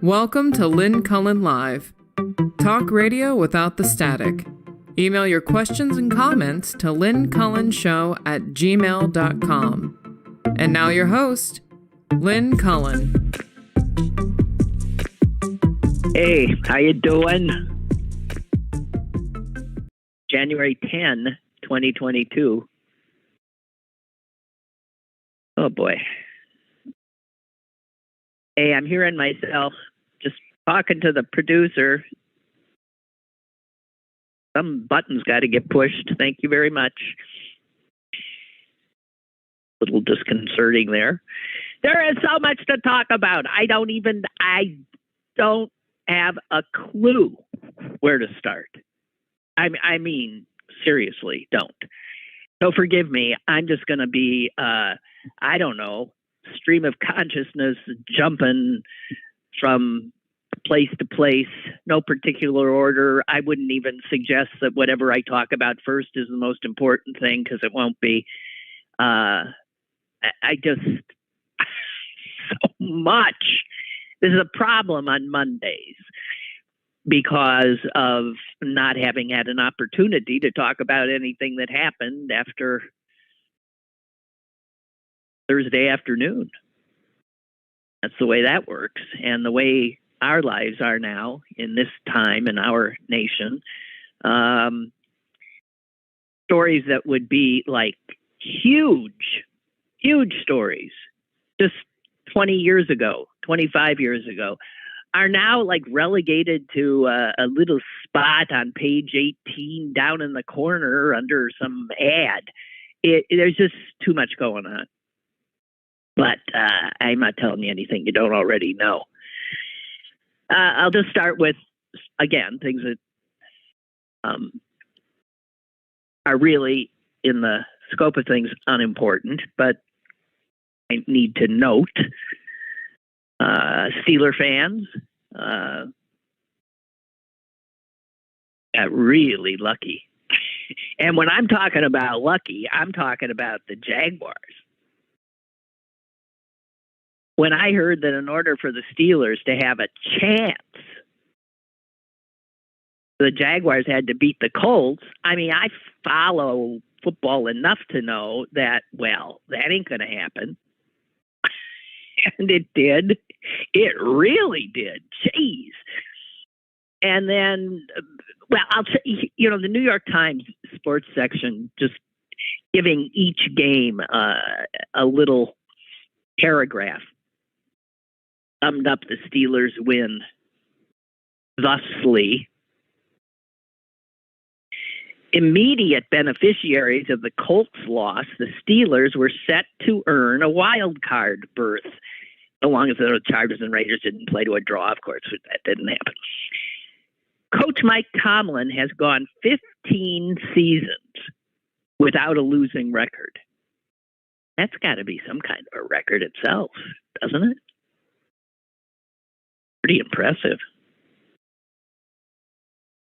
Welcome to Lynn Cullen Live. Talk radio without the static. Email your questions and comments to lynncullenshow@gmail.com. And now your host, Lynn Cullen. Hey, how you doing? January 10, 2022. Oh boy. Hey, I'm hearing myself just talking to the producer. Some buttons got to get pushed. Thank you very much. A little disconcerting there. There is so much to talk about. I don't have a clue where to start. I mean, seriously, don't. So forgive me. I'm just going to be, stream of consciousness jumping from place to place, no particular order. I wouldn't even suggest that whatever I talk about first is the most important thing, because it won't be. I just, so much. This is a problem on Mondays because of not having had an opportunity to talk about anything that happened after Thursday afternoon. That's the way that works. And the way our lives are now in this time in our nation, stories that would be like huge stories just 20 years ago, 25 years ago, are now like relegated to a little spot on page 18 down in the corner under some ad. There's just too much going on. But I'm not telling you anything you don't already know. I'll just start with, again, things that are really, in the scope of things, unimportant, but I need to note. Steeler fans got really lucky. And when I'm talking about lucky, I'm talking about the Jaguars. When I heard that in order for the Steelers to have a chance, the Jaguars had to beat the Colts. I mean, I follow football enough to know that, well, that ain't going to happen. And it did. It really did. Jeez. And then, well, I'll say, the New York Times sports section just giving each game a little paragraph summed up the Steelers' win thusly. Immediate beneficiaries of the Colts' loss, the Steelers were set to earn a wild card berth. So long as the Chargers and Raiders didn't play to a draw, of course, that didn't happen. Coach Mike Tomlin has gone 15 seasons without a losing record. That's got to be some kind of a record itself, doesn't it? Pretty impressive.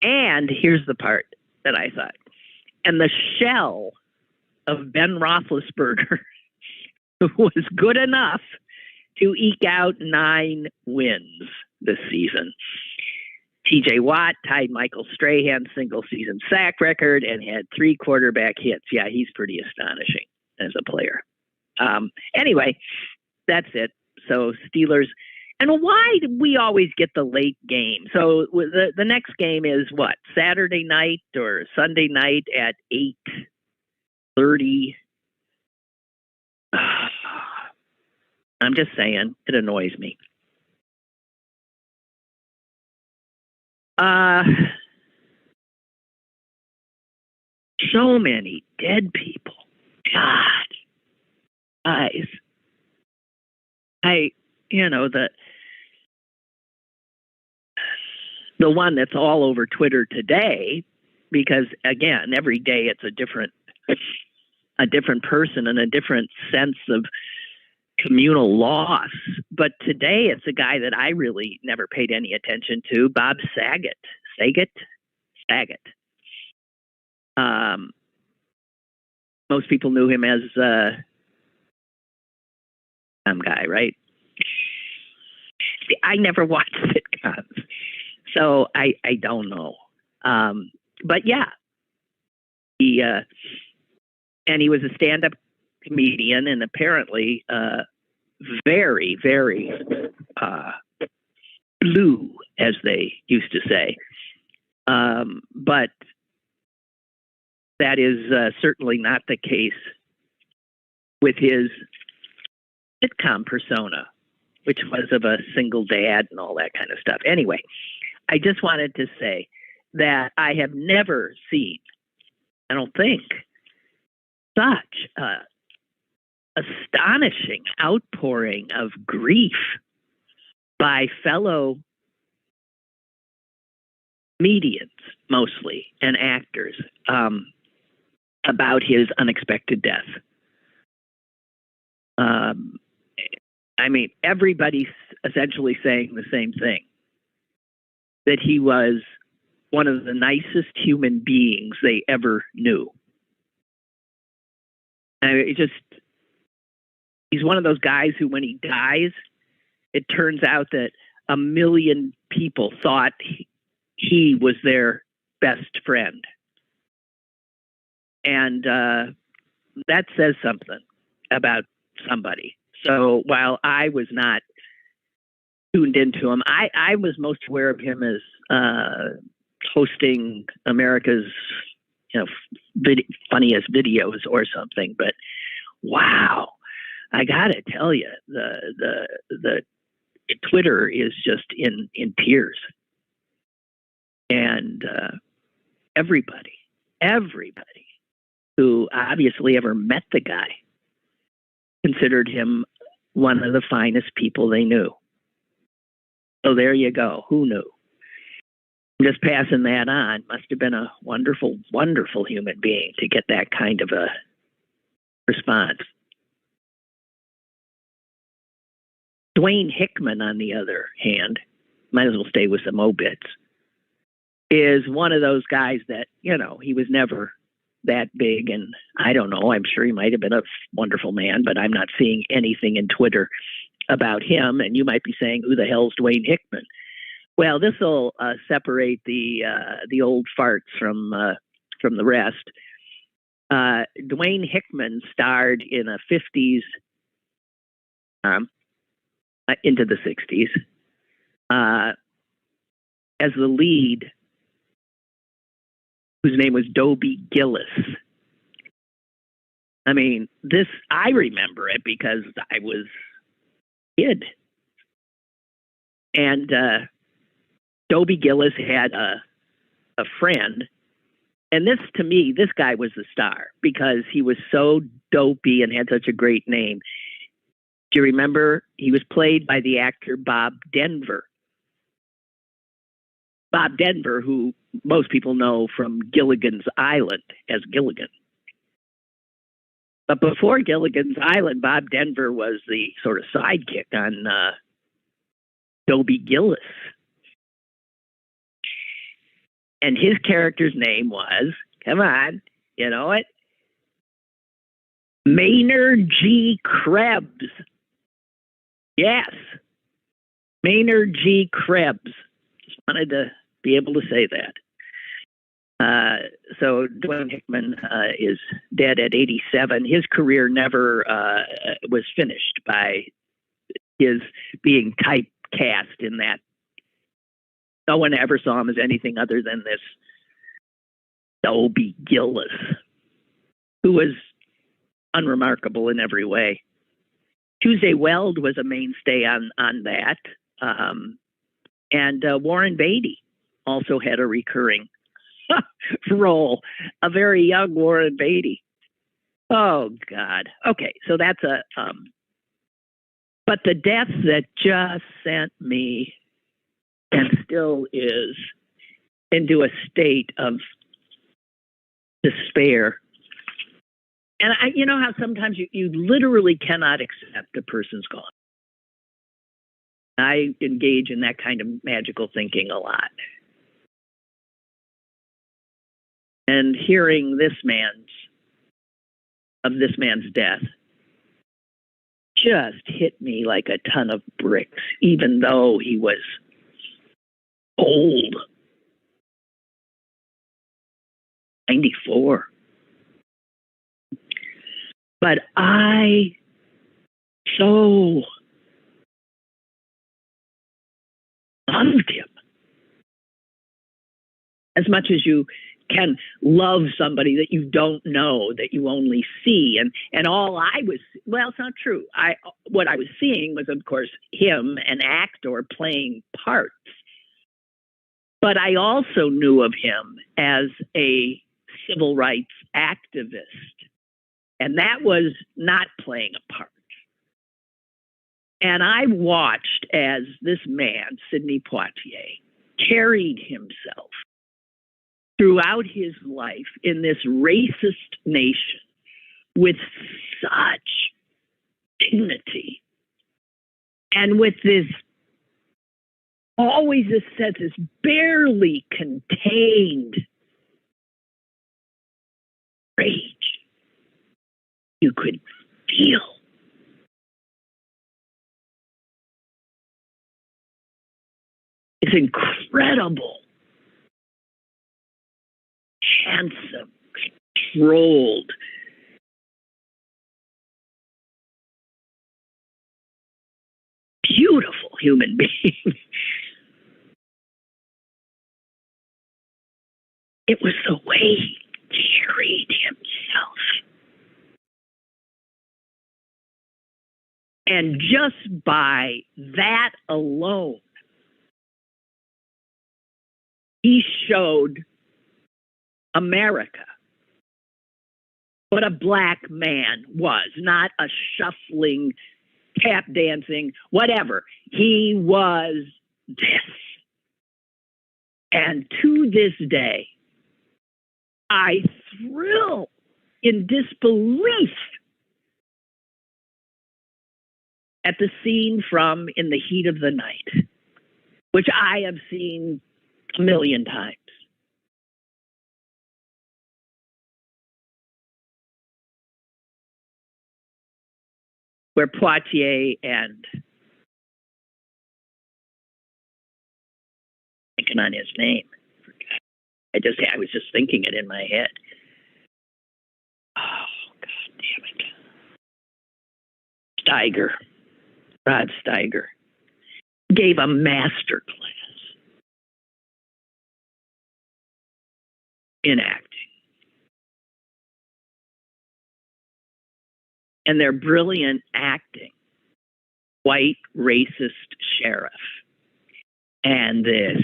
And here's the part that I thought. And the shell of Ben Roethlisberger was good enough to eke out 9 wins this season. TJ Watt tied Michael Strahan's single-season sack record and had 3 quarterback hits. Yeah, he's pretty astonishing as a player. Anyway, that's it. So Steelers. And why do we always get the late game? So the next game is what? Saturday night or Sunday night at 8:30? I'm just saying, it annoys me. So many dead people. God. Guys. The one that's all over Twitter today, because again, every day it's a different person and a different sense of communal loss. But today it's a guy that I really never paid any attention to, Bob Saget. Most people knew him as some guy, right? I never watched sitcoms, so I don't know. But yeah, he was a stand-up comedian, and apparently very, very blue, as they used to say. But that is certainly not the case with his sitcom persona, which was of a single dad and all that kind of stuff. Anyway, I just wanted to say that I have never seen, I don't think, such a astonishing outpouring of grief by fellow comedians, mostly, and actors, about his unexpected death. I mean, everybody's essentially saying the same thing, that he was one of the nicest human beings they ever knew. And he's one of those guys who, when he dies, it turns out that 1 million people thought he was their best friend. And that says something about somebody. So while I was not tuned into him, I was most aware of him as hosting America's, funniest videos or something. But wow, I gotta tell you, the Twitter is just in tears, and everybody who obviously ever met the guy considered him one of the finest people they knew. So there you go. Who knew? I'm just passing that on. Must have been a wonderful, wonderful human being to get that kind of a response. Dwayne Hickman, on the other hand, might as well stay with some obits, is one of those guys that, he was never that big, and I don't know, I'm sure he might have been a wonderful man, but I'm not seeing anything in Twitter about him. And you might be saying, who the hell's Dwayne Hickman? Well, this will separate the old farts from the rest. Dwayne Hickman starred in a 50s into the 60s as the lead, whose name was Dobie Gillis. I mean, I remember it because I was a kid. And Dobie Gillis had a friend. And to me, this guy was the star because he was so dopey and had such a great name. Do you remember? He was played by the actor Bob Denver. Bob Denver, who most people know from Gilligan's Island as Gilligan. But before Gilligan's Island, Bob Denver was the sort of sidekick on Dobie Gillis. And his character's name was, come on, you know it, Maynard G. Krebs. Yes, Maynard G. Krebs. Just wanted to be able to say that. So Dwayne Hickman is dead at 87. His career never was finished by his being typecast in that. No one ever saw him as anything other than this Dobie Gillis, who was unremarkable in every way. Tuesday Weld was a mainstay on that. And Warren Beatty also had a recurring role, a very young Warren Beatty. Oh, God. Okay, so that's but the death that just sent me, and still is, into a state of despair. And you know how sometimes you literally cannot accept a person's gone. I engage in that kind of magical thinking a lot. And hearing this man's death just hit me like a ton of bricks, even though he was old. 94. But I so loved him. As much as you can love somebody that you don't know, that you only see. And all I was, well, it's not true. What I was seeing was, of course, him, an actor playing parts. But I also knew of him as a civil rights activist. And that was not playing a part. And I watched as this man, Sidney Poitier, carried himself throughout his life in this racist nation with such dignity and with this always this sense, this barely contained rage you could feel. It's incredible. Handsome, controlled, beautiful human being. It was the way he carried himself. And just by that alone, he showed America what a black man was, not a shuffling, tap dancing, whatever. He was this. And to this day, I thrill in disbelief at the scene from In the Heat of the Night, which I have seen a million times. Where Poitier and thinking on his name. I was just thinking it in my head. Oh, God damn it. Rod Steiger, gave a master class in acting. And their brilliant acting, white racist sheriff, and this,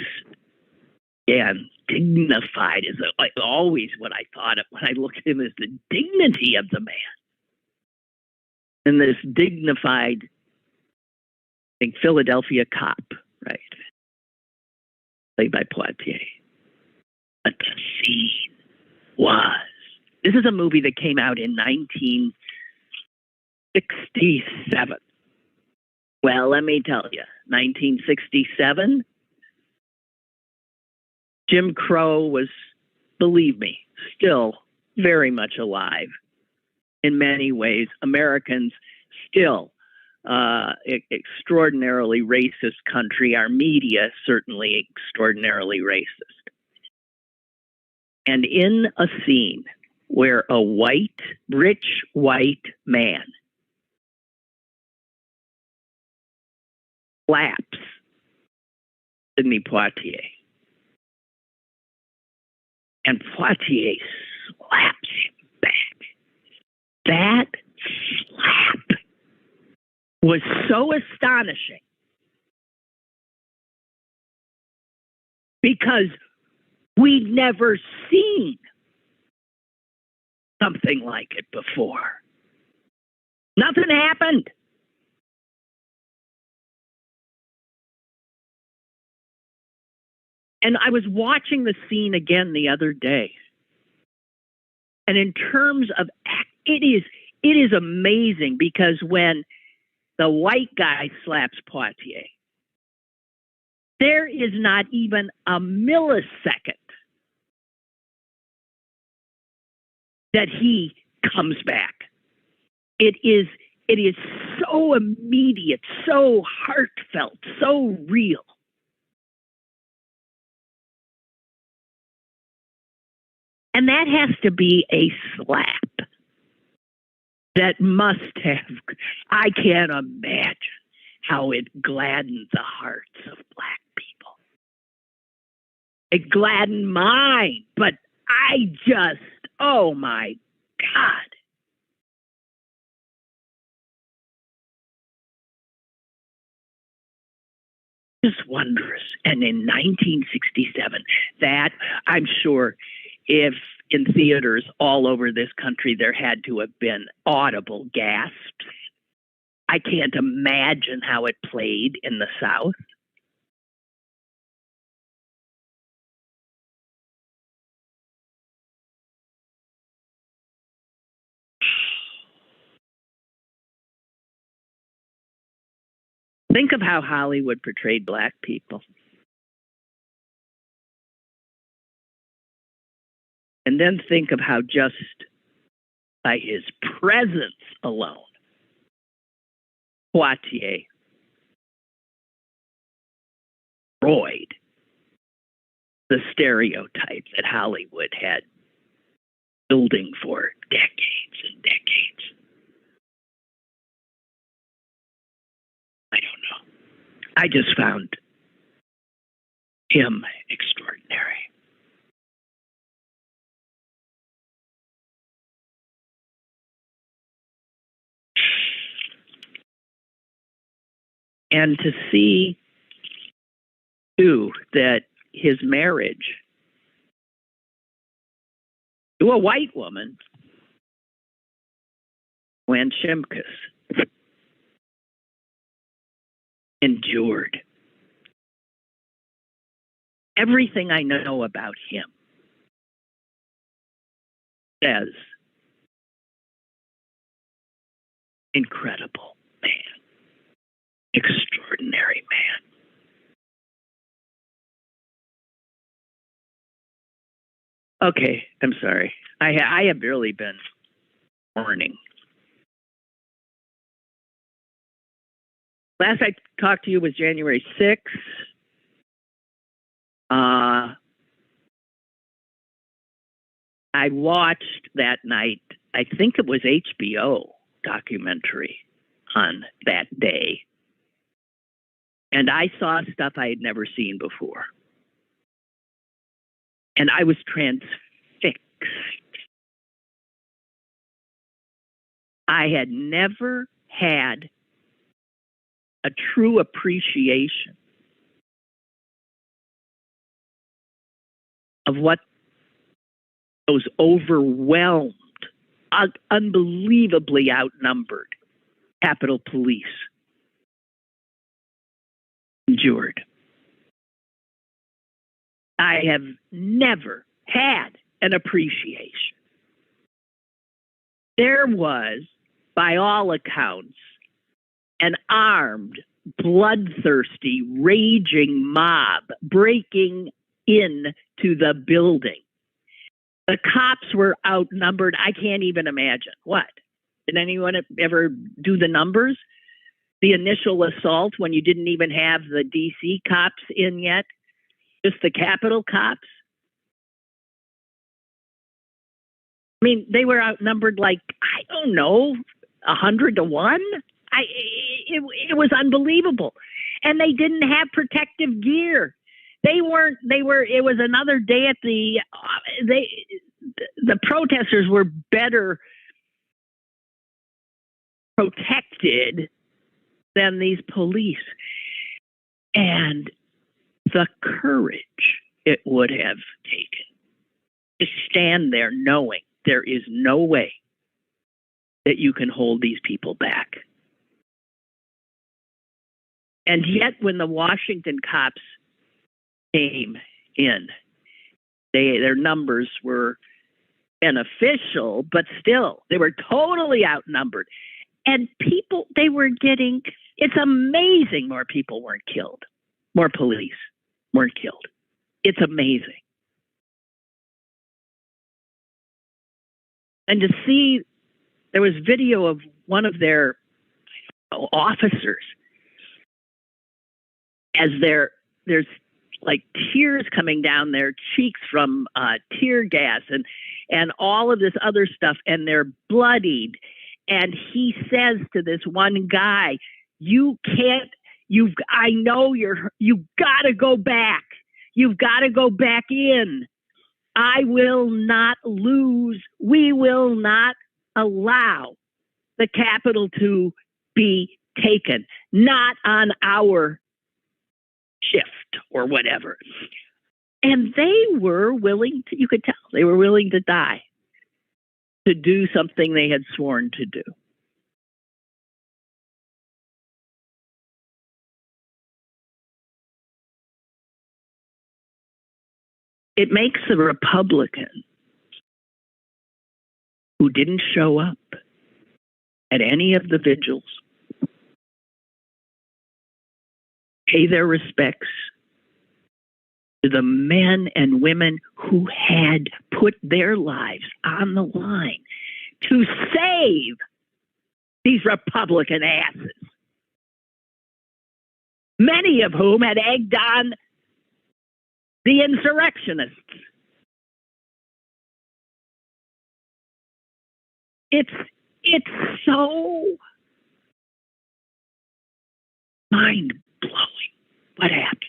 dignified is always what I thought of when I looked at him, as the dignity of the man. And this dignified, I think, Philadelphia cop, right? Played by Poitier. But the scene was, this is a movie that came out in 1967. Well, let me tell you, 1967, Jim Crow was, believe me, still very much alive in many ways. Americans still extraordinarily racist country. Our media certainly extraordinarily racist. And in a scene where a rich white man slaps Sidney Poitier, and Poitier slaps him back. That slap was so astonishing because we'd never seen something like it before. Nothing happened. And I was watching the scene again the other day. And in terms of it is amazing, because when the white guy slaps Poitier, there is not even a millisecond that he comes back. It is so so immediate, so heartfelt, so real. And that has to be a slap. That must have, I can't imagine how it gladdened the hearts of Black people. It gladdened mine, but I just, oh my God. Just wondrous. And in 1967, that, I'm sure, if in theaters all over this country there had to have been audible gasps. I can't imagine how it played in the South. Think of how Hollywood portrayed Black people. And then think of how just by his presence alone, Poitier, Freud, the stereotype that Hollywood had building for decades and decades. I don't know. I just found him extraordinary. And to see, too, that his marriage to a white woman, Joanne Shimkus, endured. Everything I know about him says incredible man, extraordinary man. Okay, I'm sorry. I have really been mourning. Last I talked to you was January 6th. I watched that night, I think it was HBO documentary on that day. And I saw stuff I had never seen before. And I was transfixed. I had never had a true appreciation of what those overwhelmed, unbelievably outnumbered Capitol Police endured. I have never had an appreciation. There was, by all accounts, an armed, bloodthirsty, raging mob breaking into the building. The cops were outnumbered. I can't even imagine. What? Did anyone ever do the numbers? The initial assault when you didn't even have the DC cops in yet? Just the Capitol cops? I mean, they were outnumbered like, I don't know, 100 to 1? It was unbelievable. And they didn't have protective gear. It was another day at the protesters were better protected than these police. And the courage it would have taken to stand there knowing there is no way that you can hold these people back. And yet when the Washington cops came in, their numbers were beneficial, but still, they were totally outnumbered. And people, it's amazing more people weren't killed. More police weren't killed. It's amazing. And to see, there was video of one of their officers as there's like tears coming down their cheeks from tear gas and all of this other stuff, and they're bloodied. And he says to this one guy, "You can't. I know you've got to go back. You've got to go back in. I will not lose. We will not allow the Capitol to be taken. Not on our shift," or whatever. And they were willing to, you could tell, they were willing to die to do something they had sworn to do. It makes a Republican who didn't show up at any of the vigils pay their respects to the men and women who had put their lives on the line to save these Republican asses, many of whom had egged on the insurrectionists. It's so mind-blowing what happened.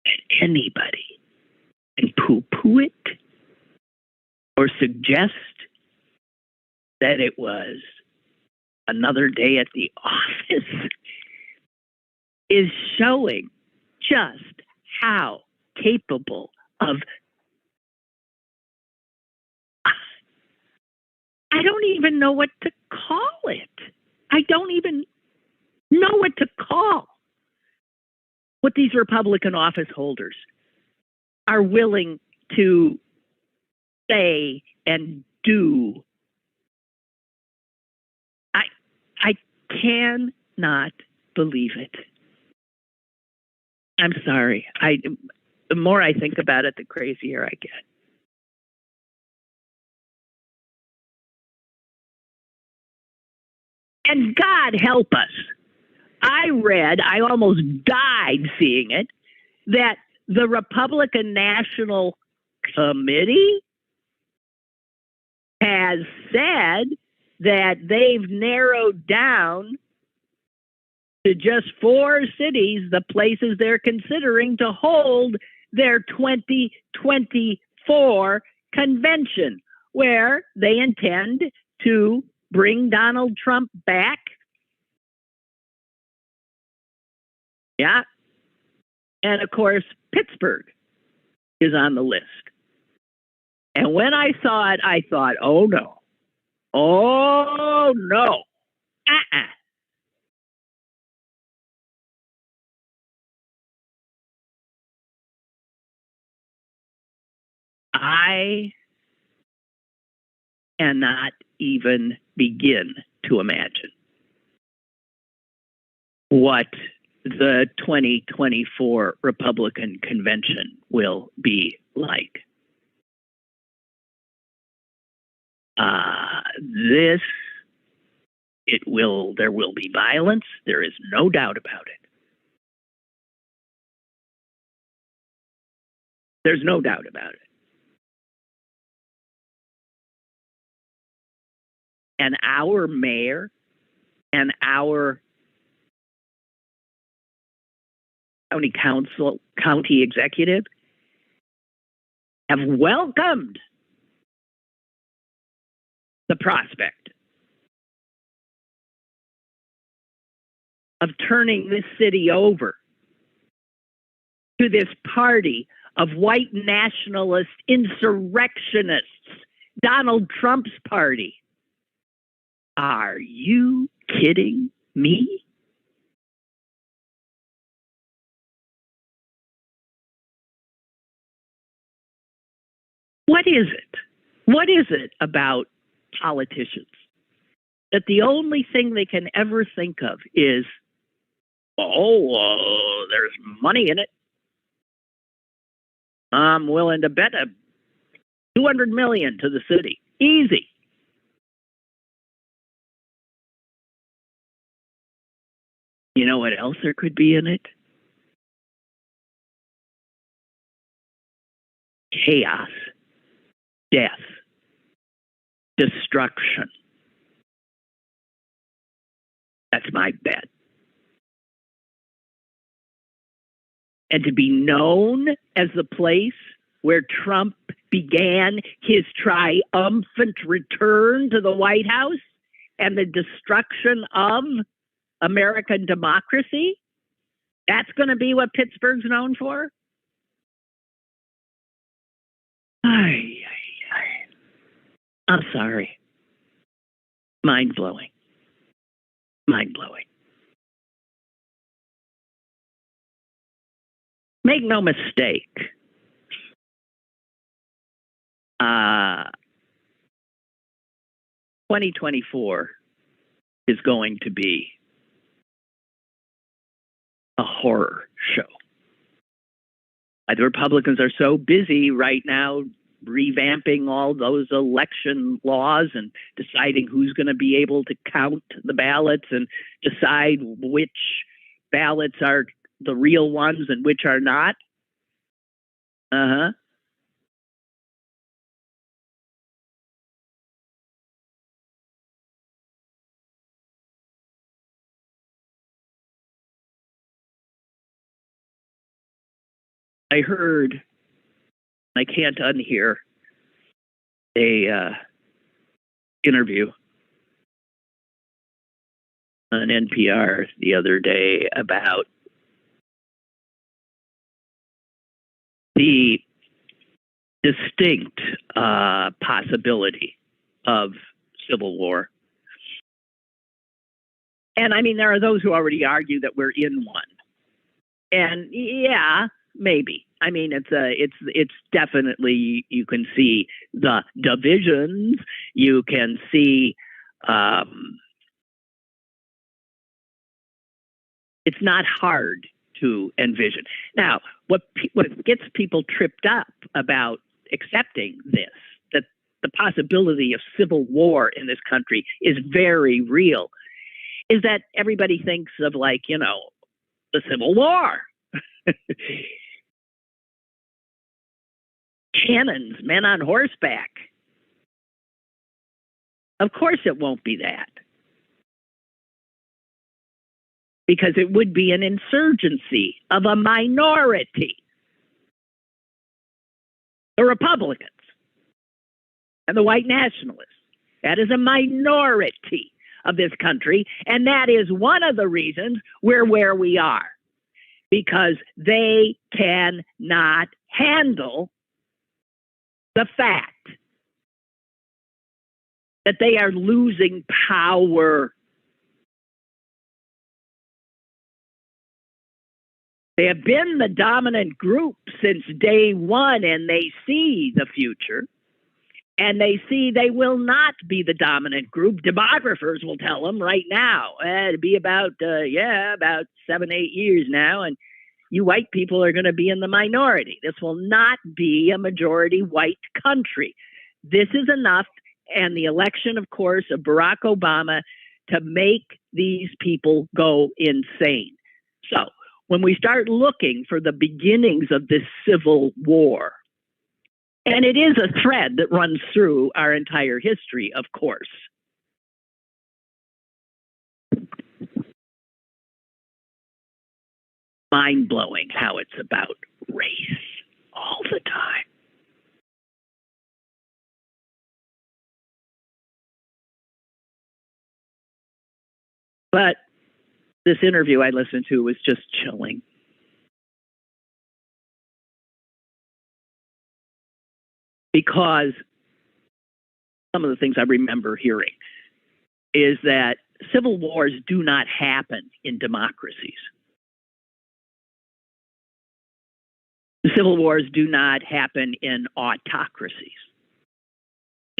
That anybody can poo-poo it or suggest that it was another day at the office is showing just how capable of, I don't even know what to call it. I don't even know what to call what these Republican office holders are willing to say and do. I cannot believe it. I'm sorry. The more I think about it, the crazier I get. And God help us. I almost died seeing it, that the Republican National Committee has said that they've narrowed down to just 4 cities the places they're considering to hold their 2024 convention, where they intend to bring Donald Trump back. Yeah. And of course, Pittsburgh is on the list. And when I saw it, I thought, oh no. Oh no. I cannot even begin to imagine what the 2024 Republican convention will be like. There will be violence. There is no doubt about it. There's no doubt about it. And our mayor and our county executive have welcomed the prospect of turning this city over to this party of white nationalist insurrectionists, Donald Trump's party. Are you kidding me? What is it? What is it about politicians that the only thing they can ever think of is, there's money in it. I'm willing to bet $200 million to the city. Easy. You know what else there could be in it? Chaos, death, destruction. That's my bet. And to be known as the place where Trump began his triumphant return to the White House and the destruction of American democracy, that's going to be what Pittsburgh's known for? I'm sorry. Mind-blowing. Mind-blowing. Make no mistake. 2024 is going to be a horror show. The Republicans are so busy right now revamping all those election laws and deciding who's going to be able to count the ballots and decide which ballots are the real ones and which are not. I heard, I can't unhear, a interview on NPR the other day about the distinct possibility of civil war. And I mean, there are those who already argue that we're in one. And yeah, maybe. I mean, it's definitely, you can see the divisions. You can see it's not hard to envision. Now, what gets people tripped up about accepting this, that the possibility of civil war in this country is very real, is that everybody thinks of, like, you know, the Civil War. Cannons, men on horseback. Of course it won't be that. Because it would be an insurgency of a minority. The Republicans and the white nationalists. That is a minority of this country, and that is one of the reasons we're where we are. Because they cannot handle the fact that they are losing power. They have been the dominant group since day one, and they see the future. And they see they will not be the dominant group. Demographers will tell them right now. It'll be about 7-8 years now, and you white people are going to be in the minority. This will not be a majority white country. This is enough, and the election, of course, of Barack Obama, to make these people go insane. So when we start looking for the beginnings of this civil war, and it is a thread that runs through our entire history, of course. Mind-blowing how it's about race all the time. But this interview I listened to was just chilling. Because some of the things I remember hearing is that civil wars do not happen in democracies. Civil wars do not happen in autocracies.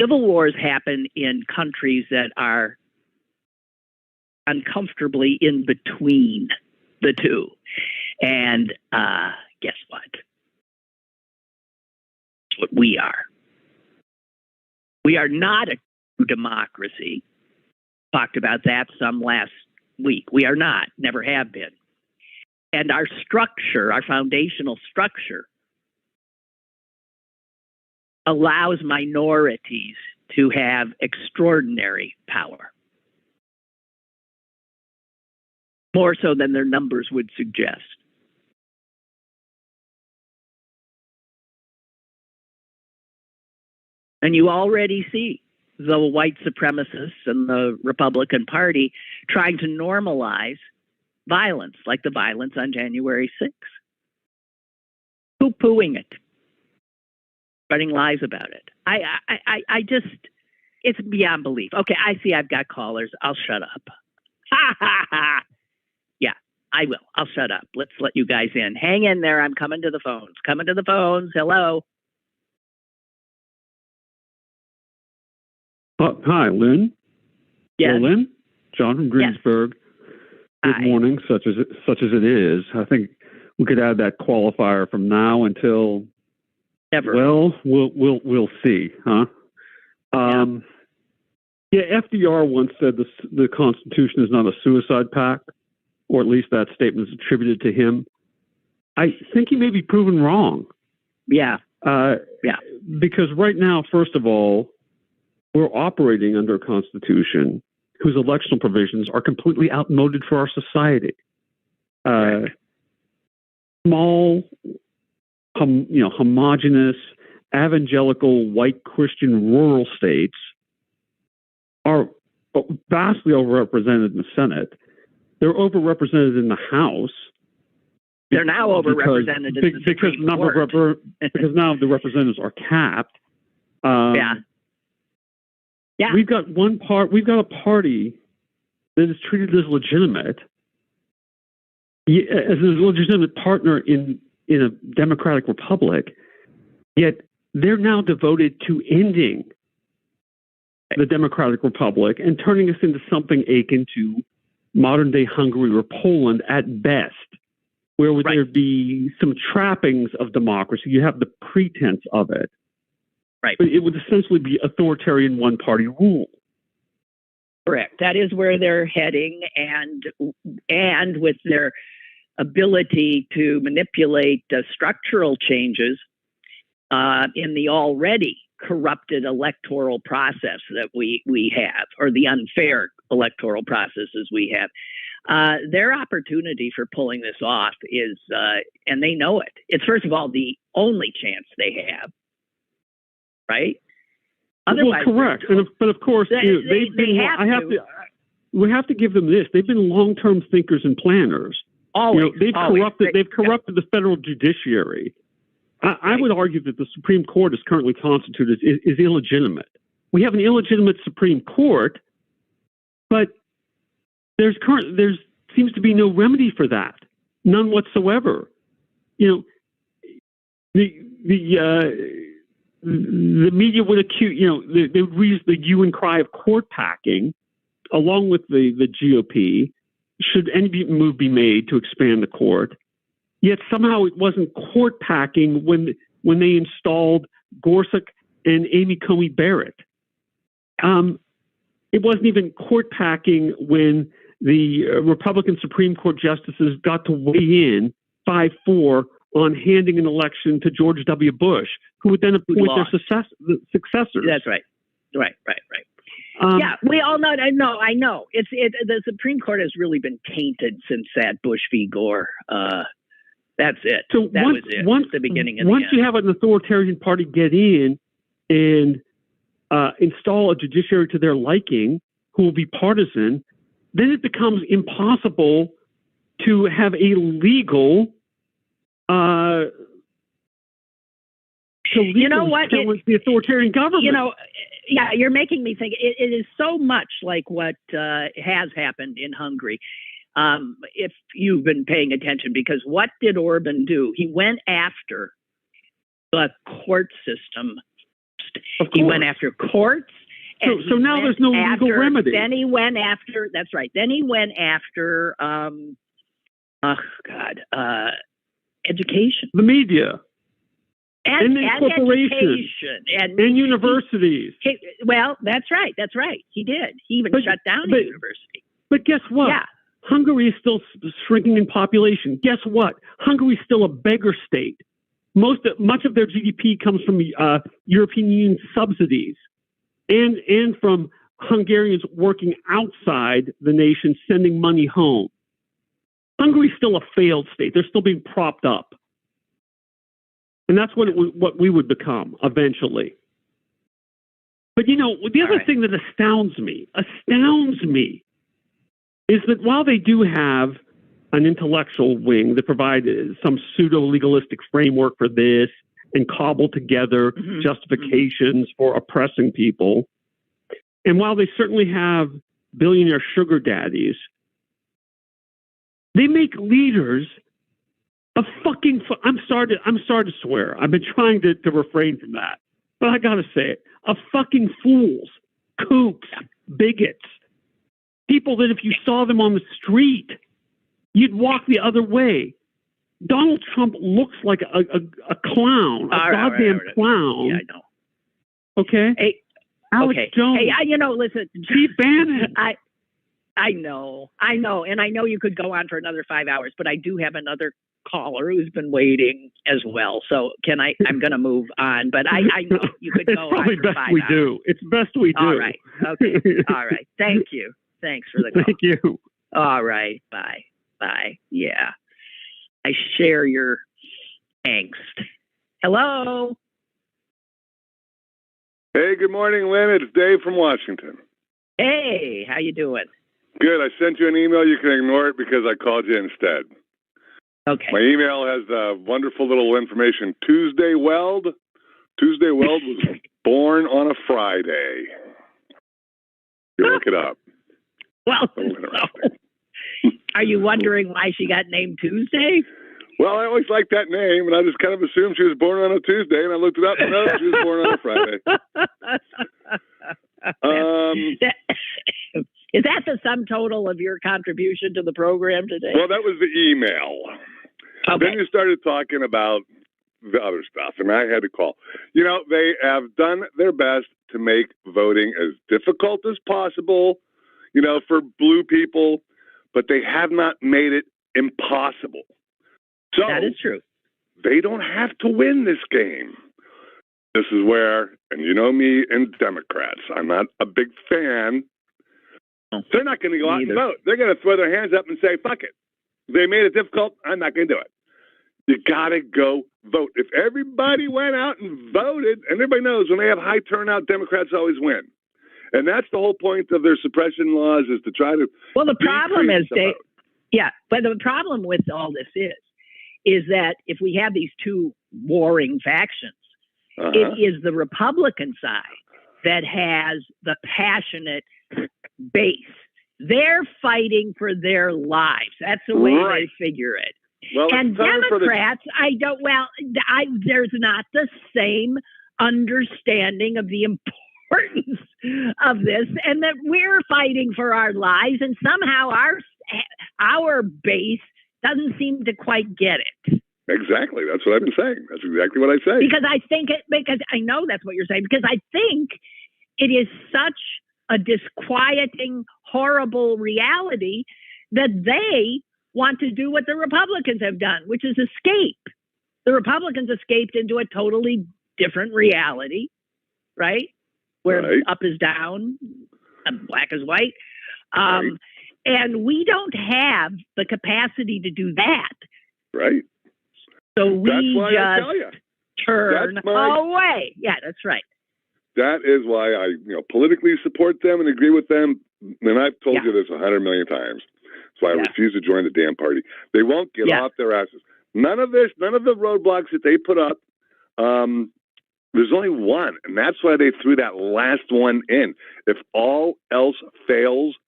Civil wars happen in countries that are uncomfortably in between the two. And guess what? It's what we are. We are not a democracy. Talked about that some last weak. We are not, never have been. And our structure, our foundational structure, allows minorities to have extraordinary power. More so than their numbers would suggest. And you already see the white supremacists and the Republican Party trying to normalize violence, like the violence on January 6th. Poo-pooing it. Spreading lies about it. I just, it's beyond belief. Okay, I see I've got callers. I'll shut up. Ha, ha, ha. Yeah, I will. I'll shut up. Let's let you guys in. Hang in there. I'm coming to the phones. Coming to the phones. Hello. Hi, Lynn. Yes. Hello, Lynn. John from Greensburg. Yes. Good morning, such as it is. I think we could add that qualifier from now until Never. Well, we'll see, huh? Yeah, FDR once said the Constitution is not a suicide pact, or at least that statement is attributed to him. I think he may be proven wrong. Yeah. Because right now, first of all, we're operating under a Constitution whose electional provisions are completely outmoded for our society. Small, homogenous, evangelical, white Christian rural states are vastly overrepresented in the Senate. They're overrepresented in the House. They're now overrepresented in the Supreme Court. Because now the representatives are capped. Yeah. We've got a party that is treated as legitimate, as a legitimate partner in a democratic republic, yet they're now devoted to ending the democratic republic and turning us into something akin to modern day Hungary or Poland at best, where would there be some trappings of democracy? You have the pretense of it. Right. But it would essentially be authoritarian one-party rule. Correct. That is where they're heading, and with their ability to manipulate structural changes in the already corrupted electoral process that we have, or the unfair electoral processes we have. Their opportunity for pulling this off is, and they know it, it's first of all the only chance they have. Right? Otherwise, well, correct. But of course, we have to give them this. They've been long-term thinkers and planners. Always. They've corrupted the federal judiciary. I would argue that the Supreme Court as currently constituted is illegitimate. We have an illegitimate Supreme Court, but there seems to be no remedy for that. None whatsoever. The media would accuse, they would raise the hue and cry of court packing, along with the GOP, should any move be made to expand the court. Yet somehow it wasn't court packing when they installed Gorsuch and Amy Coney Barrett. It wasn't even court packing when the Republican Supreme Court justices got to weigh in 5-4 on handing an election to George W. Bush, who would then appoint their successors. That's right. Right. We all know. I know. The Supreme Court has really been tainted since that Bush v. Gore. That's it. So that was it. Once the beginning. Once you have an authoritarian party get in and install a judiciary to their liking, who will be partisan, then it becomes impossible to have a legal. You know what? The authoritarian government. You're making me think. It is so much like what has happened in Hungary. If you've been paying attention, because what did Orban do? He went after the court system. He went after courts. So now there's no legal remedy. Then he went after. That's right. Then he went after. Education, the media, and corporations, and universities. Well, that's right. He did. He even shut down a university. But guess what? Yeah. Hungary is still shrinking in population. Guess what? Hungary is still a beggar state. Much of their GDP comes from European Union subsidies and from Hungarians working outside the nation, sending money home. Hungary is still a failed state. They're still being propped up. And that's what we would become eventually. But, the other thing that astounds me, is that while they do have an intellectual wing that provides some pseudo-legalistic framework for this and cobble together justifications for oppressing people, and while they certainly have billionaire sugar daddies, they make leaders a fucking... I'm sorry to swear. I've been trying to refrain from that. But I got to say it. A fucking fools, kooks, bigots, people that if you saw them on the street, you'd walk the other way. Donald Trump looks like a clown, a goddamn clown. Yeah, I know. Okay? Hey, Alex Jones. Hey, listen. Chief Bannon. I know. And I know you could go on for another 5 hours, but I do have another caller who's been waiting as well. So I'm going to move on, but I know you could go on for 5 hours. It's best we do. All right. Okay. All right. Thank you. Thanks for the call. Thank you. All right. Bye. Yeah. I share your angst. Hello. Hey, good morning, Lynn. It's Dave from Washington. Hey, how you doing? Good. I sent you an email. You can ignore it because I called you instead. Okay. My email has wonderful little information. Tuesday Weld was born on a Friday. You look it up. Well, so, are you wondering why she got named Tuesday? Well, I always liked that name, and I just kind of assumed she was born on a Tuesday, and I looked it up, and no, she was born on a Friday. Is that the sum total of your contribution to the program today? Well, that was the email. Okay. Then you started talking about the other stuff, and I had to call. They have done their best to make voting as difficult as possible, for blue people, but they have not made it impossible. So that is true. They don't have to win this game. This is where, and you know me and Democrats, I'm not a big fan. They're not going to go out and vote. They're going to throw their hands up and say, fuck it. They made it difficult. I'm not going to do it. You got to go vote. If everybody went out and voted, and everybody knows when they have high turnout, Democrats always win. And that's the whole point of their suppression laws, is to try to... Well, the problem is, but the problem with all this is that if we have these two warring factions, it is the Republican side that has the passionate base. They're fighting for their lives. That's the way they figure it. Well, and Democrats, there's not the same understanding of the importance of this, and that we're fighting for our lives, and somehow our base doesn't seem to quite get it. Exactly. That's what I've been saying. That's exactly what I say. Because I know that's what you're saying, because I think it is such a disquieting, horrible reality that they want to do what the Republicans have done, which is escape. The Republicans escaped into a totally different reality, right? Where up is down, black is white. And we don't have the capacity to do that. Right. So we just turn away. Yeah, that's right. That is why I, politically support them and agree with them. And I've told you this 100 million times. That's why I refuse to join the damn party. They won't get off their asses. None of the roadblocks that they put up, there's only one, and that's why they threw that last one in. If all else fails,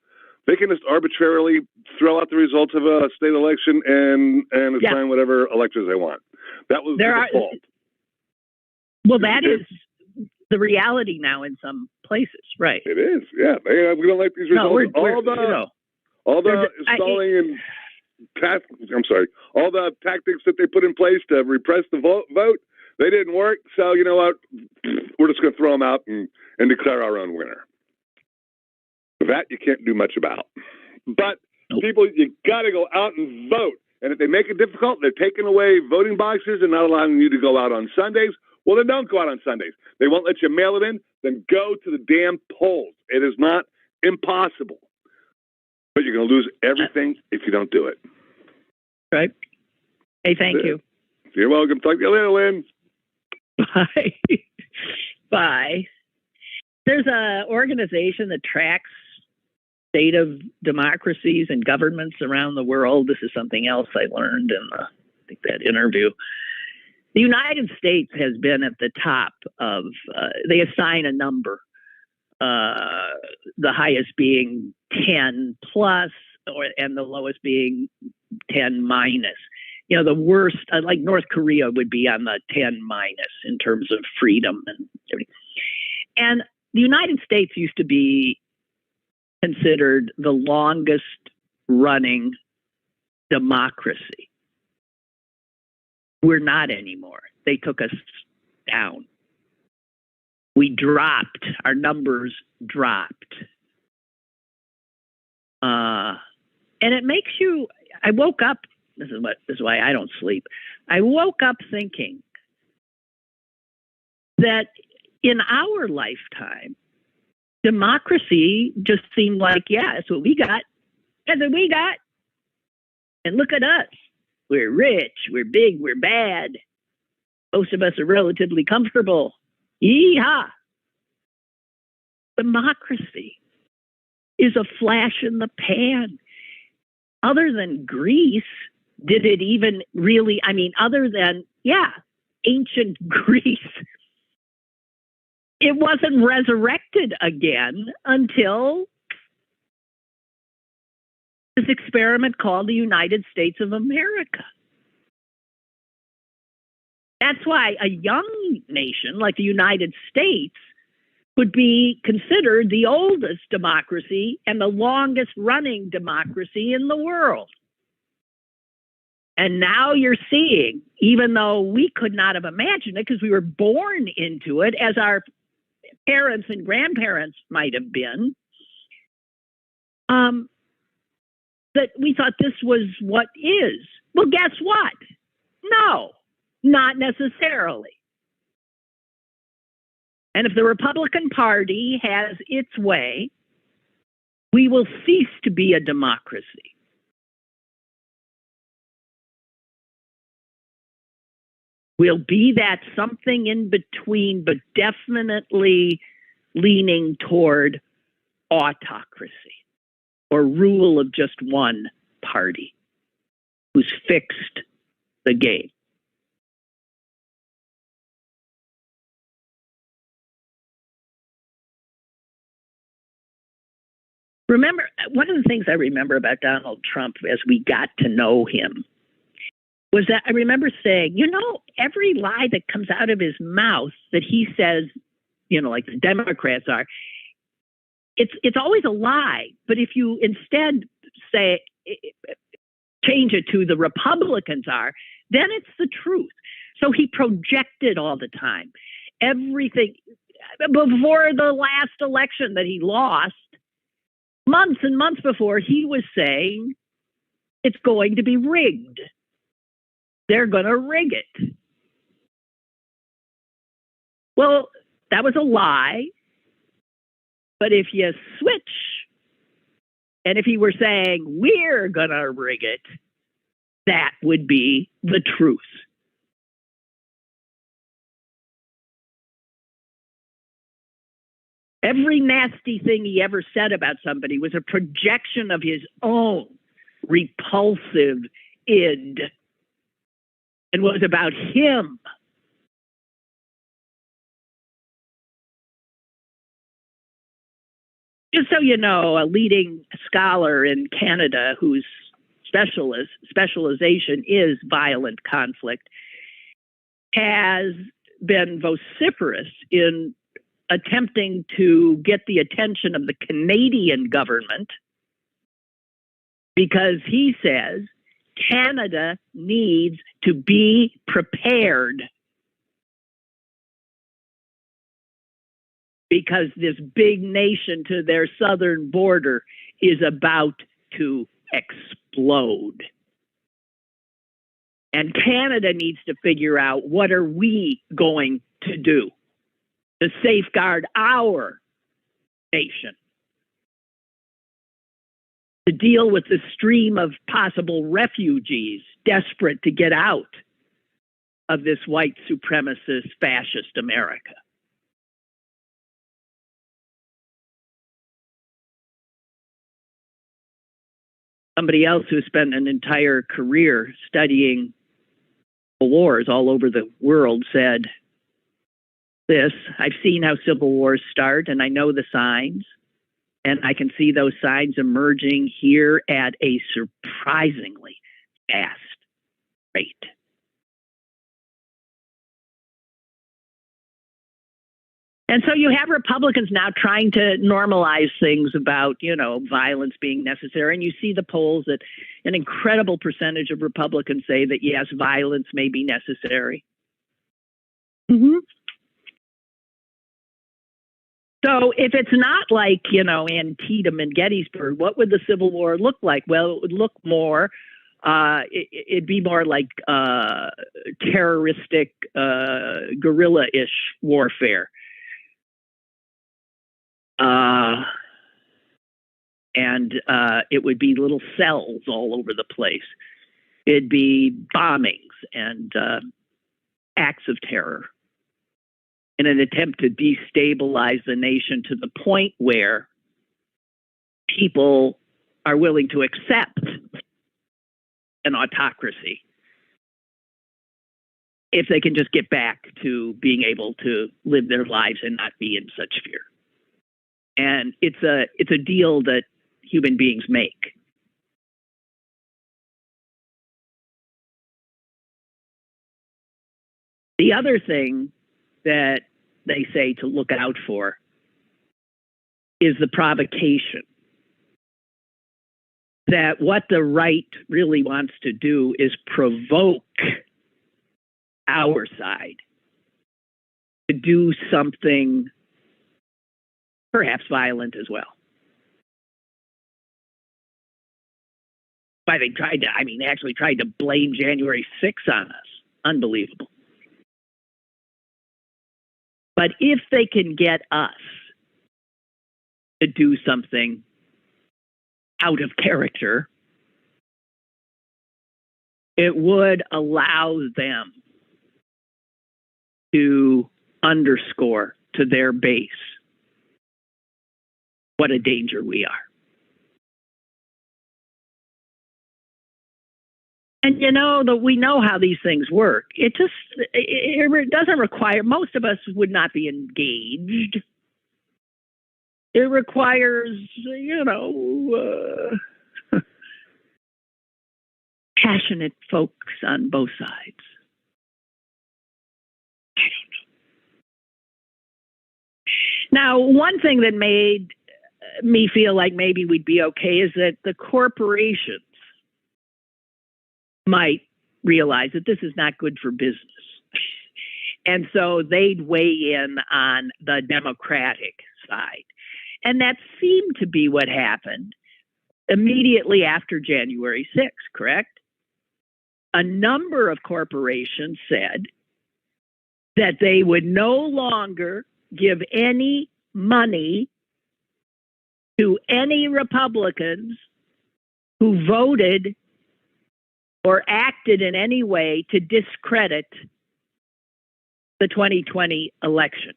they can just arbitrarily throw out the results of a state election and assign whatever electors they want. That was the default. Well, that is the reality now in some places, right? It is, yeah. We don't like these results. All the stalling and all the tactics that they put in place to repress the vote, they didn't work. So you know what? We're just going to throw them out and declare our own winner. That you can't do much about. But People, you got to go out and vote. And if they make it difficult, they're taking away voting boxes and not allowing you to go out on Sundays. Well, then don't go out on Sundays. They won't let you mail it in. Then go to the damn polls. It is not impossible. But you're going to lose everything if you don't do it. Right. Hey, thank you. You're welcome. Talk to you later, Lynn. Bye. Bye. There's an organization that tracks state of democracies and governments around the world. This is something else I learned in that interview. The United States has been at the top of, they assign a number, the highest being 10 plus, and the lowest being 10 minus. You know, the worst, like North Korea would be on the 10 minus in terms of freedom and everything. And the United States used to be considered the longest running democracy. We're not anymore. They took us down. We dropped, our numbers dropped. And it makes you, I woke up, this is why I don't sleep. I woke up thinking that in our lifetime, democracy just seemed like, yeah, that's what we got. That's what we got. And look at us. We're rich, we're big, we're bad. Most of us are relatively comfortable. Yee-haw. Democracy is a flash in the pan. Other than Greece, did it even really, I mean, other than, yeah, ancient Greece, it wasn't resurrected again until this experiment called the United States of America. That's why a young nation like the United States would be considered the oldest democracy and the longest running democracy in the world. And now you're seeing, even though we could not have imagined it because we were born into it, as our parents and grandparents might have been, that we thought this was what is. Well, guess what? No, not necessarily. And if the Republican Party has its way, we will cease to be a democracy. We'll be that something in between, but definitely leaning toward autocracy or rule of just one party who's fixed the game. Remember, one of the things I remember about Donald Trump as we got to know him was that I remember saying, you know, every lie that comes out of his mouth that he says, you know, like the Democrats are, it's always a lie. But if you instead say, change it to the Republicans are, then it's the truth. So he projected all the time. Everything, before the last election that he lost, months and months before, he was saying it's going to be rigged. They're going to rig it. Well, that was a lie. But if you switch, and if he were saying we're going to rig it, that would be the truth. Every nasty thing he ever said about somebody was a projection of his own repulsive id and was about him. Just so you know, a leading scholar in Canada whose specialization is violent conflict has been vociferous in attempting to get the attention of the Canadian government because he says Canada needs to be prepared because this big nation to their southern border is about to explode. And Canada needs to figure out, what are we going to do to safeguard our nation, to deal with the stream of possible refugees desperate to get out of this white supremacist fascist America. Somebody else who spent an entire career studying wars all over the world said this: I've seen how civil wars start, and I know the signs, and I can see those signs emerging here at a surprisingly fast rate. And so you have Republicans now trying to normalize things about, violence being necessary. And you see the polls that an incredible percentage of Republicans say that, yes, violence may be necessary. So if it's not like, Antietam and Gettysburg, what would the Civil War look like? Well, it would look more, it'd be more like terroristic, guerrilla-ish warfare. And it would be little cells all over the place. It'd be bombings and acts of terror in an attempt to destabilize the nation to the point where people are willing to accept an autocracy if they can just get back to being able to live their lives and not be in such fear. And it's a deal that human beings make. The other thing that they say to look out for is the provocation. That what the right really wants to do is provoke our side to do something perhaps violent as well. Why they actually tried to blame January 6th on us. Unbelievable. But if they can get us to do something out of character, it would allow them to underscore to their base what a danger we are. And we know how these things work. It doesn't require, most of us would not be engaged. It requires, passionate folks on both sides. I don't know. Now, one thing that made me feel like maybe we'd be okay is that the corporations might realize that this is not good for business. And so they'd weigh in on the Democratic side. And that seemed to be what happened immediately after January 6th, correct? A number of corporations said that they would no longer give any money to any Republicans who voted or acted in any way to discredit the 2020 election.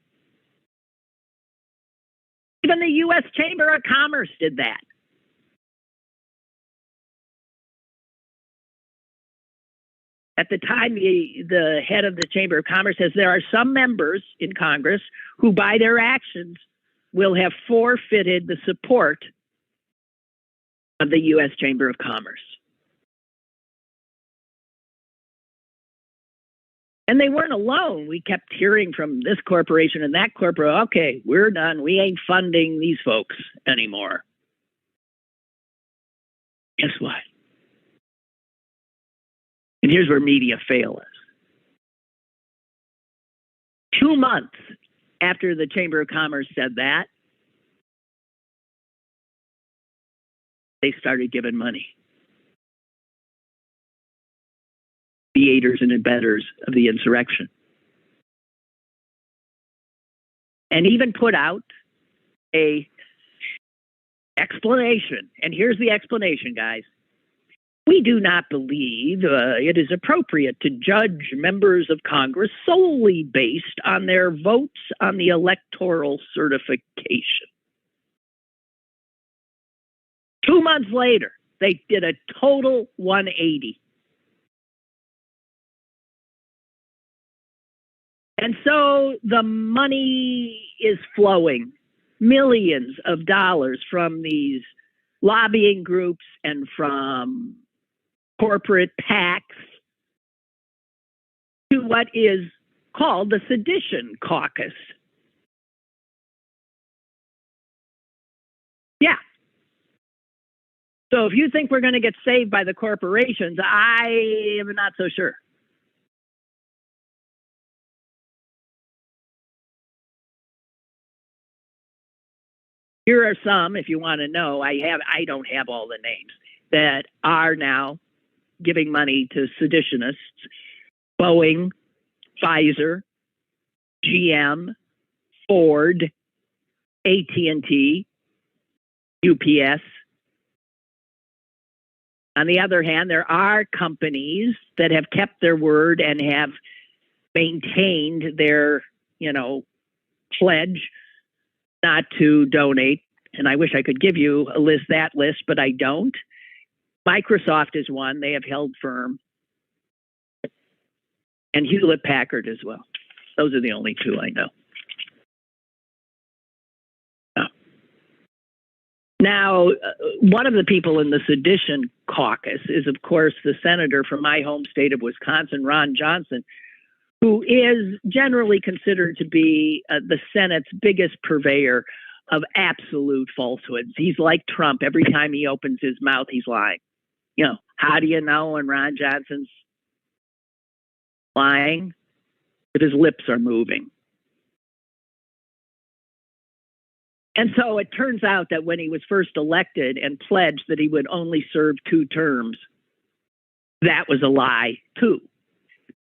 Even the U.S. Chamber of Commerce did that. At the time, the head of the Chamber of Commerce says there are some members in Congress who, by their actions, will have forfeited the support of the U.S. Chamber of Commerce. And they weren't alone. We kept hearing from this corporation and that corporation, okay, we're done. We ain't funding these folks anymore. Guess what? And here's where media fail us. 2 months after the Chamber of Commerce said that, they started giving money the aiders and abettors of the insurrection. And even put out a explanation. And here's the explanation, guys. We do not believe it is appropriate to judge members of Congress solely based on their votes on the electoral certification. 2 months later, they did a total 180. And so the money is flowing, millions of dollars from these lobbying groups and from corporate PACs to what is called the Sedition Caucus. Yeah. So if you think we're going to get saved by the corporations, I am not so sure. Here are some, if you want to know. I don't have all the names that are now giving money to seditionists: Boeing, Pfizer, GM, Ford, AT&T, UPS. On the other hand, there are companies that have kept their word and have maintained their, pledge not to donate. And I wish I could give you that list, but I don't. Microsoft is one. They have held firm. And Hewlett-Packard as well. Those are the only two I know. Now, one of the people in the Sedition Caucus is, of course, the senator from my home state of Wisconsin, Ron Johnson, who is generally considered to be the Senate's biggest purveyor of absolute falsehoods. He's like Trump. Every time he opens his mouth, he's lying. How do you know when Ron Johnson's lying? That his lips are moving. And so it turns out that when he was first elected and pledged that he would only serve 2 terms, that was a lie too,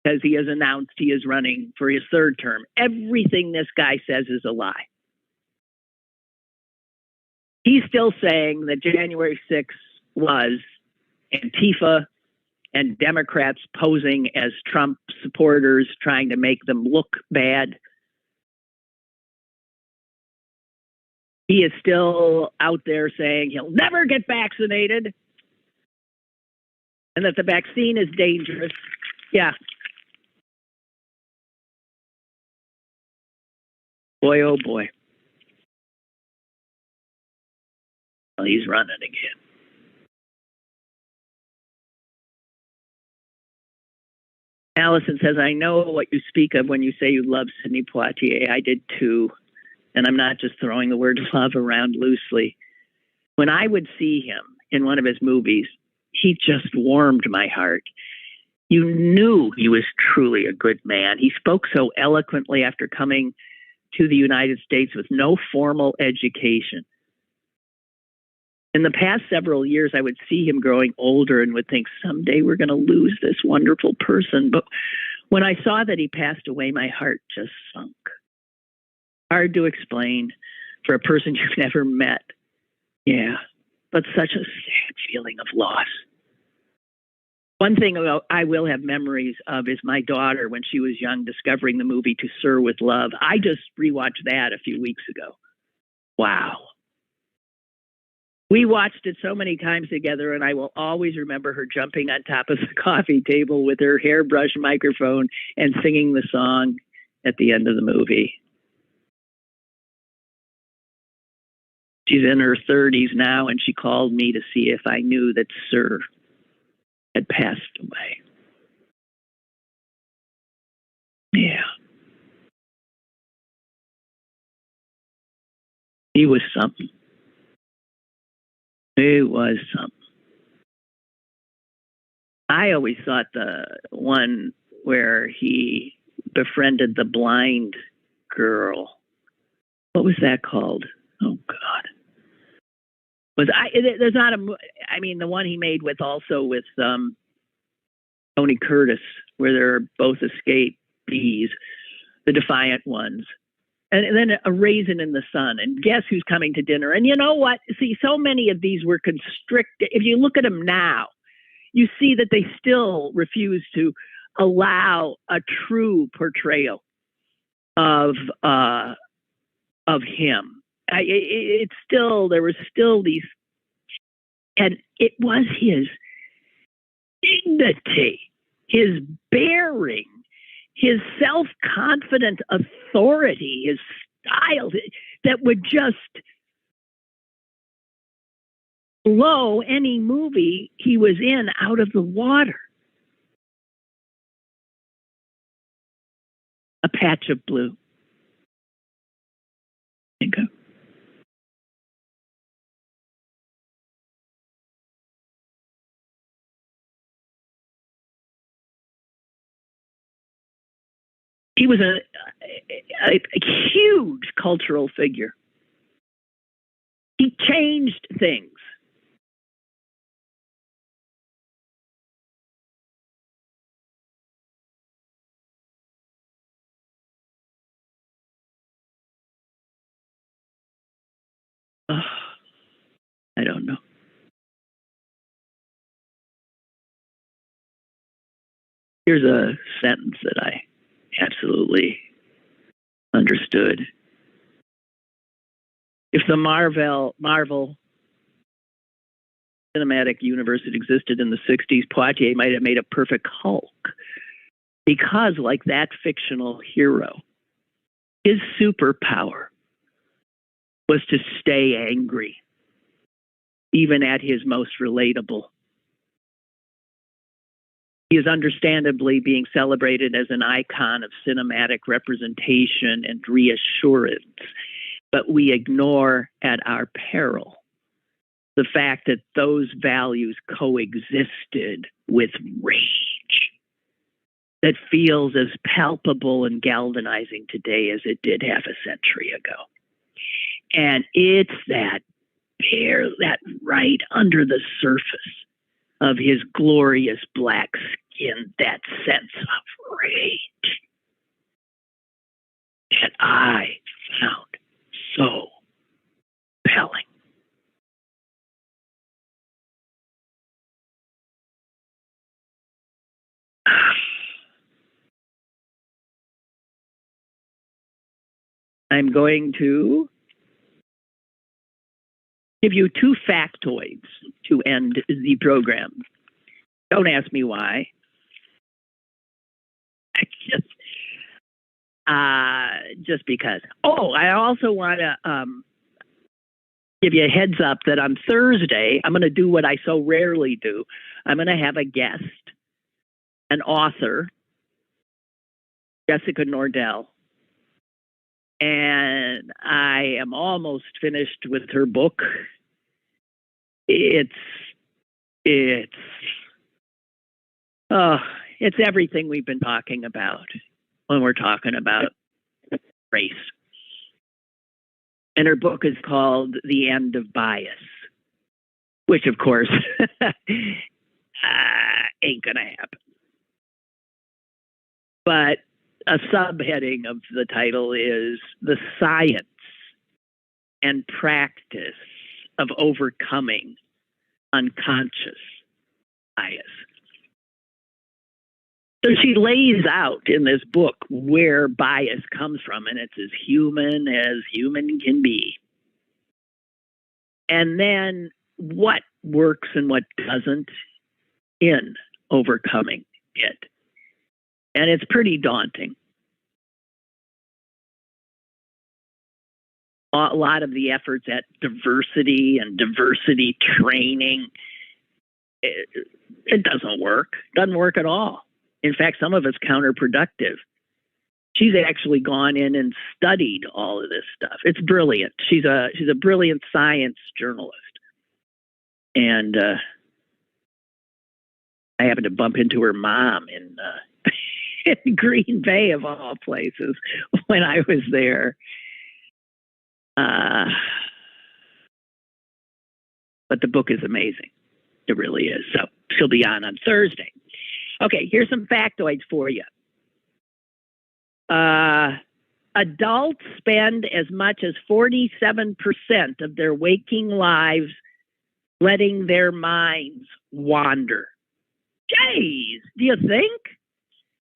because he has announced he is running for his 3rd term. Everything this guy says is a lie. He's still saying that January 6th was Antifa and Democrats posing as Trump supporters, trying to make them look bad. He is still out there saying he'll never get vaccinated and that the vaccine is dangerous. Yeah. Boy, oh boy. Well, he's running again. Allison says, I know what you speak of when you say you love Sidney Poitier. I did too. And I'm not just throwing the word love around loosely. When I would see him in one of his movies, he just warmed my heart. You knew he was truly a good man. He spoke so eloquently after coming to the United States with no formal education. In the past several years, I would see him growing older and would think, someday we're going to lose this wonderful person. But when I saw that he passed away, my heart just sunk. Hard to explain for a person you've never met. Yeah, but such a sad feeling of loss. One thing I will have memories of is my daughter, when she was young, discovering the movie To Sir with Love. I just rewatched that a few weeks ago. Wow. We watched it so many times together, and I will always remember her jumping on top of the coffee table with her hairbrush microphone and singing the song at the end of the movie. She's in her 30s now, and she called me to see if I knew that Sir had passed away. Yeah. He was something. It was something. I always thought the one where he befriended the blind girl, what was that called? Oh, God. There's not the one he made with Tony Curtis, where they're both escapees, the defiant ones. And then A Raisin in the Sun, and Guess Who's Coming to Dinner. And you know what? See, so many of these were constricted. If you look at them now, you see that they still refuse to allow a true portrayal of him. It's still, there were still these, and it was his dignity, his bearing, his self-confident authority, his style that would just blow any movie he was in out of the water. A Patch of Blue. Think of. He was a huge cultural figure. He changed things. I don't know. Here's a sentence that I absolutely understood. If the Marvel cinematic universe had existed in the 60s, Poitier might have made a perfect Hulk. Because, like that fictional hero, his superpower was to stay angry, even at his most relatable. He is understandably being celebrated as an icon of cinematic representation and reassurance, but we ignore at our peril the fact that those values coexisted with rage that feels as palpable and galvanizing today as it did half a century ago. And it's that right under the surface of his glorious black skin, that sense of rage that I found so compelling. I'm going to give you two factoids to end the program. Don't ask me why. Just because. Oh, I also want to give you a heads up that on Thursday, I'm going to do what I so rarely do. I'm going to have a guest, an author, Jessica Nordell. And I am almost finished with her book. It's everything we've been talking about when we're talking about race. And her book is called The End of Bias, which of course ain't gonna happen. But a subheading of the title is The Science and Practice of Overcoming Unconscious Bias. So she lays out in this book where bias comes from, and it's as human can be. And then what works and what doesn't in overcoming it. And it's pretty daunting. A lot of the efforts at diversity and diversity training, it doesn't work. Doesn't work at all. In fact, some of it's counterproductive. She's actually gone in and studied all of this stuff. It's brilliant. She's a brilliant science journalist. And I happened to bump into her mom in Green Bay, of all places, when I was there. But the book is amazing. It really is. So she'll be on Thursday. Okay, here's some factoids for you. Adults spend as much as 47% of their waking lives letting their minds wander. Jeez, do you think?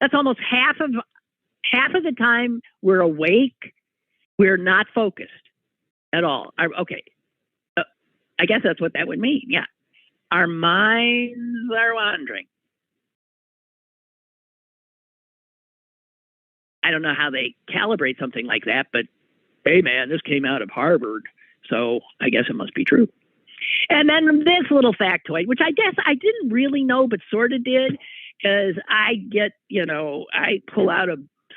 That's almost half of the time we're awake, we're not focused at all. Okay, I guess that's what that would mean, yeah. Our minds are wandering. I don't know how they calibrate something like that, but hey, man, this came out of Harvard, so I guess it must be true. And then this little factoid, which I guess I didn't really know, but sort of did, because I get, I pull out a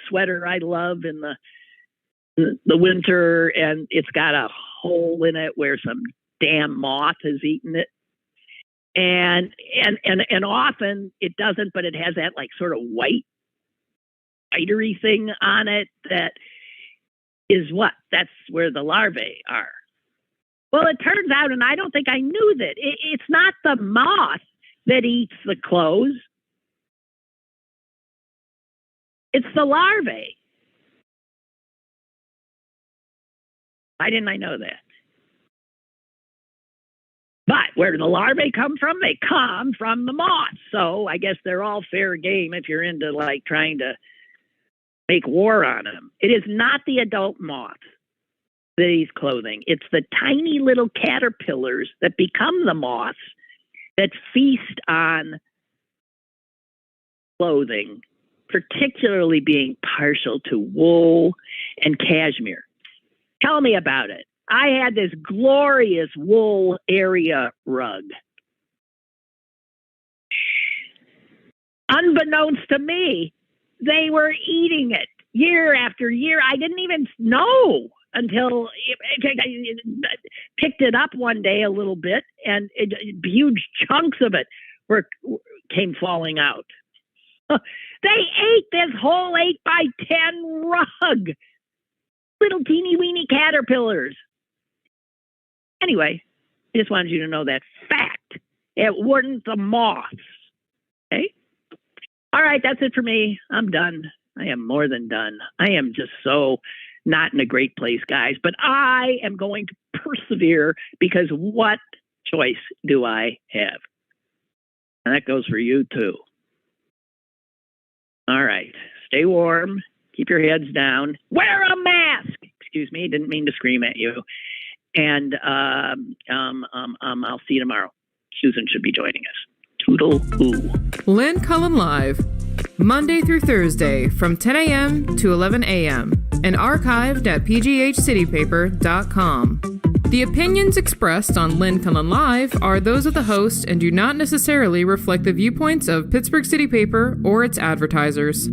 sweater I love in the winter, and it's got a hole in it where some damn moth has eaten it. And often it doesn't, but it has that like sort of white spidery thing on it that is what? That's where the larvae are. Well, it turns out, and I don't think I knew that, it's not the moth that eats the clothes. It's the larvae. Why didn't I know that? But where do the larvae come from? They come from the moths. So I guess they're all fair game if you're into like trying to make war on them. It is not the adult moth that eats clothing. It's the tiny little caterpillars that become the moths that feast on clothing, particularly being partial to wool and cashmere. Tell me about it. I had this glorious wool area rug. Unbeknownst to me, they were eating it year after year. I didn't even know until I picked it up one day a little bit, and huge chunks of it came falling out. They ate this whole 8x10 rug. Little teeny weeny caterpillars. Anyway, I just wanted you to know that fact. It weren't the moths. Okay? All right, that's it for me. I'm done. I am more than done. I am just so not in a great place, guys. But I am going to persevere because what choice do I have? And that goes for you, too. All right. Stay warm. Keep your heads down. Wear a mask. Excuse me. Didn't mean to scream at you. And I'll see you tomorrow. Susan should be joining us. Toodle-oo. Lynn Cullen Live, Monday through Thursday from 10 a.m. to 11 a.m. and archived at pghcitypaper.com. The opinions expressed on Lynn Cullen Live are those of the host and do not necessarily reflect the viewpoints of Pittsburgh City Paper or its advertisers.